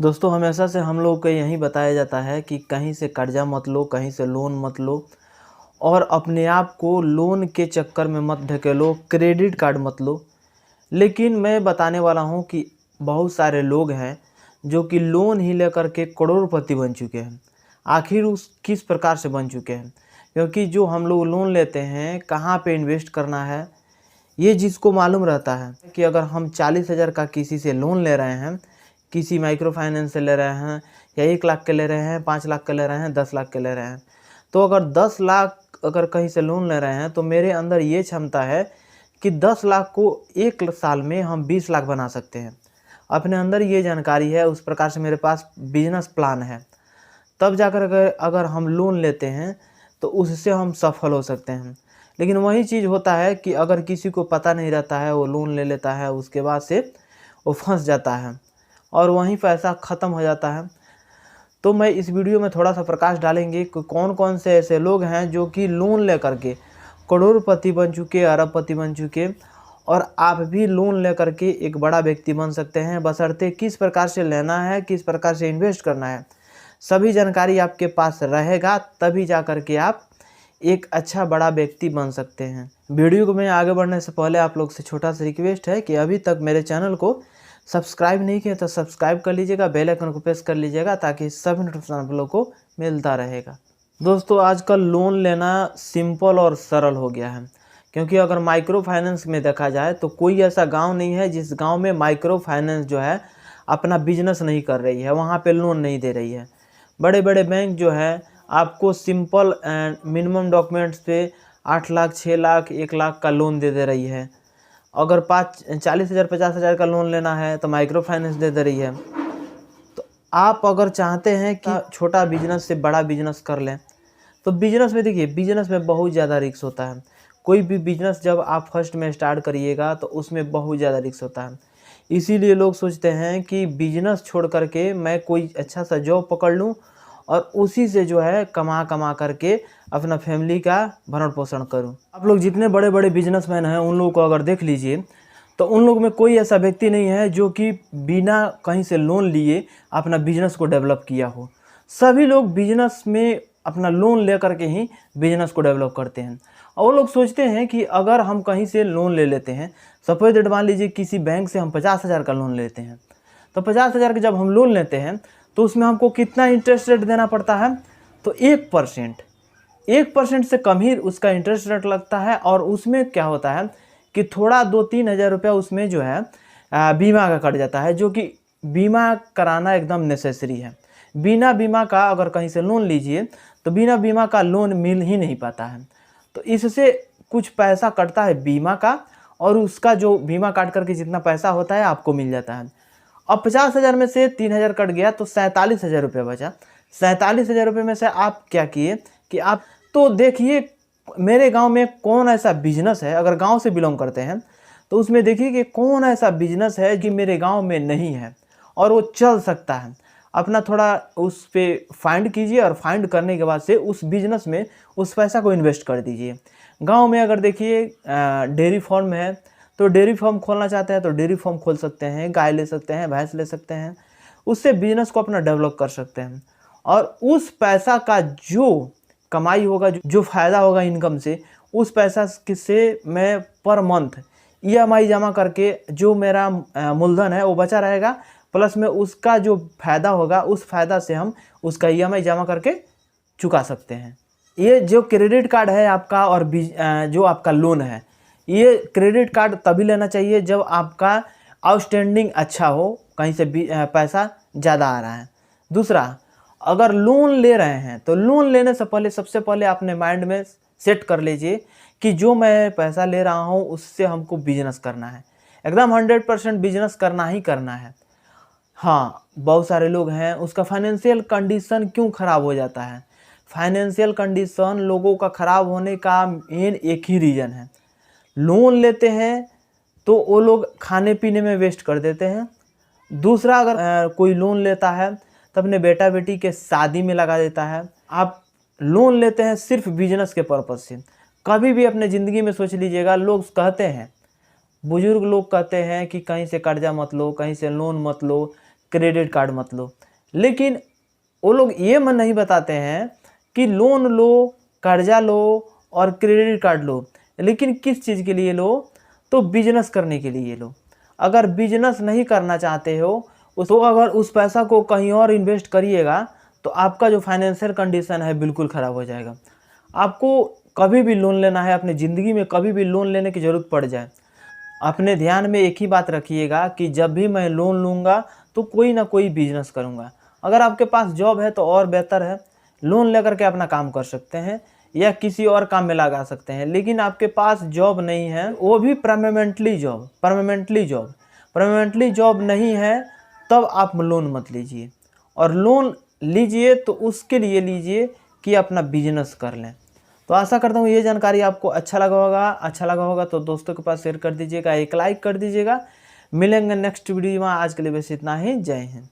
दोस्तों हमेशा से हम लोग को यही बताया जाता है कि कहीं से कर्जा मत लो, कहीं से लोन मत लो और अपने आप को लोन के चक्कर में मत ढकेलो, क्रेडिट कार्ड मत लो। लेकिन मैं बताने वाला हूं कि बहुत सारे लोग हैं जो कि लोन ही लेकर के करोड़पति बन चुके हैं। आखिर उस किस प्रकार से बन चुके हैं? क्योंकि जो हम लोग लोन लेते हैं कहाँ पे इन्वेस्ट करना है ये जिसको मालूम रहता है कि अगर हम 40,000 का किसी से लोन ले रहे हैं, किसी माइक्रो फाइनेंस से ले रहे हैं या 1 लाख के ले रहे हैं, 5 लाख के ले रहे हैं, 10 लाख के ले रहे हैं, तो अगर 10 लाख अगर कहीं से लोन ले रहे हैं तो मेरे अंदर ये क्षमता है कि 10 लाख को 1 साल में हम 20 लाख बना सकते हैं। अपने अंदर ये जानकारी है, उस प्रकार से मेरे पास बिजनेस प्लान है। तब जाकर अगर हम लोन लेते हैं तो उससे हम सफल हो सकते हैं। लेकिन वही चीज़ होता है कि अगर किसी को पता नहीं रहता है, वो लोन ले लेता है, उसके बाद से वो फंस जाता है और वहीं पैसा ख़त्म हो जाता है। तो मैं इस वीडियो में थोड़ा सा प्रकाश डालेंगे कि कौन कौन से ऐसे लोग हैं जो कि लोन लेकर के करोड़पति बन चुके, अरबपति बन चुके, और आप भी लोन लेकर के एक बड़ा व्यक्ति बन सकते हैं, बशर्ते किस प्रकार से लेना है, किस प्रकार से इन्वेस्ट करना है। सभी जानकारी आपके पास रहेगा तभी जा कर के आप एक अच्छा बड़ा व्यक्ति बन सकते हैं। वीडियो को में आगे बढ़ने से पहले आप लोग से छोटा सा रिक्वेस्ट है कि अभी तक मेरे चैनल को सब्सक्राइब नहीं किया तो सब्सक्राइब कर लीजिएगा, बेल आइकन को प्रेस कर लीजिएगा ताकि सभी नोटिफिकेशन आप लोग को मिलता रहेगा। दोस्तों आजकल लोन लेना सिंपल और सरल हो गया है, क्योंकि अगर माइक्रो फाइनेंस में देखा जाए तो कोई ऐसा गांव नहीं है जिस गांव में माइक्रो फाइनेंस जो है अपना बिजनेस नहीं कर रही है, वहाँ पे लोन नहीं दे रही है। बड़े बड़े बैंक जो है आपको सिंपल एंड मिनिमम डॉक्यूमेंट्स पे 8 लाख, 6 लाख, 1 लाख का लोन दे रही है। अगर 40,000 50,000 का लोन लेना है तो माइक्रो फाइनेंस दे रही है। तो आप अगर चाहते हैं कि छोटा बिजनेस से बड़ा बिजनेस कर लें तो बिजनेस में देखिए, बिजनेस में बहुत ज़्यादा रिस्क होता है। कोई भी बिजनेस जब आप फर्स्ट में स्टार्ट करिएगा तो उसमें बहुत ज़्यादा रिस्क होता है। इसीलिए लोग सोचते हैं कि बिजनेस छोड़ करके मैं कोई अच्छा सा जॉब पकड़ लूँ और उसी से जो है कमा करके अपना फैमिली का भरण पोषण करूं। आप लोग जितने बड़े बड़े बिजनेसमैन हैं उन लोगों को अगर देख लीजिए तो उन लोगों में कोई ऐसा व्यक्ति नहीं है जो कि बिना कहीं से लोन लिए अपना बिजनेस को डेवलप किया हो। सभी लोग बिजनेस में अपना लोन ले करके ही बिजनेस को डेवलप करते हैं। और वो लोग सोचते हैं कि अगर हम कहीं से लोन ले लेते हैं, सपोज दैट मान लीजिए किसी बैंक से हम 50,000 का लोन लेते हैं, तो 50,000 का जब हम लोन लेते हैं तो उसमें हमको कितना इंटरेस्ट रेट देना पड़ता है? तो 1% से कम ही उसका इंटरेस्ट रेट लगता है। और उसमें क्या होता है कि थोड़ा 2-3 हज़ार रुपया उसमें जो है बीमा का कट जाता है, जो कि बीमा कराना एकदम नेसेसरी है। बिना बीमा का अगर कहीं से लोन लीजिए तो बिना बीमा का लोन मिल ही नहीं पाता है। तो इससे कुछ पैसा कटता है बीमा का, और उसका जो बीमा काट करके जितना पैसा होता है आपको मिल जाता है। अब 50,000 में से 3,000 कट गया तो 47,000 रुपये बचा। 47,000 रुपये में से आप क्या किए कि आप तो देखिए मेरे गांव में कौन ऐसा बिजनेस है, अगर गांव से बिलोंग करते हैं तो उसमें देखिए कि कौन ऐसा बिजनेस है कि मेरे गांव में नहीं है और वो चल सकता है। अपना थोड़ा उस पर फाइंड कीजिए और फाइंड करने के बाद से उस बिजनेस में उस पैसा को इन्वेस्ट कर दीजिए। गांव में अगर देखिए डेयरी फार्म है तो डेयरी फार्म खोलना चाहते हैं तो डेयरी फार्म खोल सकते हैं, गाय ले सकते हैं, भैंस ले सकते हैं, उससे बिजनेस को अपना डेवलप कर सकते हैं। और उस पैसा का जो कमाई होगा, जो फ़ायदा होगा इनकम से, उस पैसा से मैं पर मंथ EMI जमा करके जो मेरा मूलधन है वो बचा रहेगा, प्लस में उसका जो फ़ायदा होगा उस फ़ायदा से हम उसका EMI जमा करके चुका सकते हैं। ये जो क्रेडिट कार्ड है आपका और जो आपका लोन है, ये क्रेडिट कार्ड तभी लेना चाहिए जब आपका आउटस्टैंडिंग अच्छा हो, कहीं से पैसा ज़्यादा आ रहा है। दूसरा, अगर लोन ले रहे हैं तो लोन लेने से पहले सबसे पहले अपने माइंड में सेट कर लीजिए कि जो मैं पैसा ले रहा हूँ उससे हमको बिजनेस करना है, एकदम 100% बिजनेस करना ही करना है। हाँ, बहुत सारे लोग हैं उसका फाइनेंशियल कंडीशन क्यों ख़राब हो जाता है? फाइनेंशियल कंडीशन लोगों का ख़राब होने का मेन एक ही रीज़न है, लोन लेते हैं तो वो लोग खाने पीने में वेस्ट कर देते हैं। दूसरा, अगर कोई लोन लेता है तो अपने बेटा बेटी के शादी में लगा देता है। आप लोन लेते हैं सिर्फ बिजनेस के पर्पज़ से। कभी भी अपने ज़िंदगी में सोच लीजिएगा, लोग कहते हैं, बुजुर्ग लोग कहते हैं कि कहीं से कर्जा मत लो, कहीं से लोन मत लो, क्रेडिट कार्ड मत लो। लेकिन वो लोग ये मन नहीं बताते हैं कि लोन लो, कर्जा लो और क्रेडिट कार्ड लो, लेकिन किस चीज़ के लिए लो? तो बिजनेस करने के लिए लो। अगर बिजनेस नहीं करना चाहते हो तो अगर उस पैसा को कहीं और इन्वेस्ट करिएगा तो आपका जो फाइनेंशियल कंडीशन है बिल्कुल ख़राब हो जाएगा। आपको कभी भी लोन लेना है, अपनी ज़िंदगी में कभी भी लोन लेने की ज़रूरत पड़ जाए, अपने ध्यान में एक ही बात रखिएगा कि जब भी मैं लोन लूँगा तो कोई ना कोई बिजनेस करूँगा। अगर आपके पास जॉब है तो और बेहतर है, लोन लेकर के अपना काम कर सकते हैं या किसी और काम में लगा सकते हैं। लेकिन आपके पास जॉब नहीं है, वो भी परमानेंटली जॉब नहीं है, तब आप लोन मत लीजिए। और लोन लीजिए तो उसके लिए लीजिए कि अपना बिजनेस कर लें। तो आशा करता हूँ ये जानकारी आपको अच्छा लगा होगा तो दोस्तों के पास शेयर कर दीजिएगा, एक लाइक कर दीजिएगा। मिलेंगे नेक्स्ट वीडियो में, आज के लिए बस इतना ही। जय हिंद।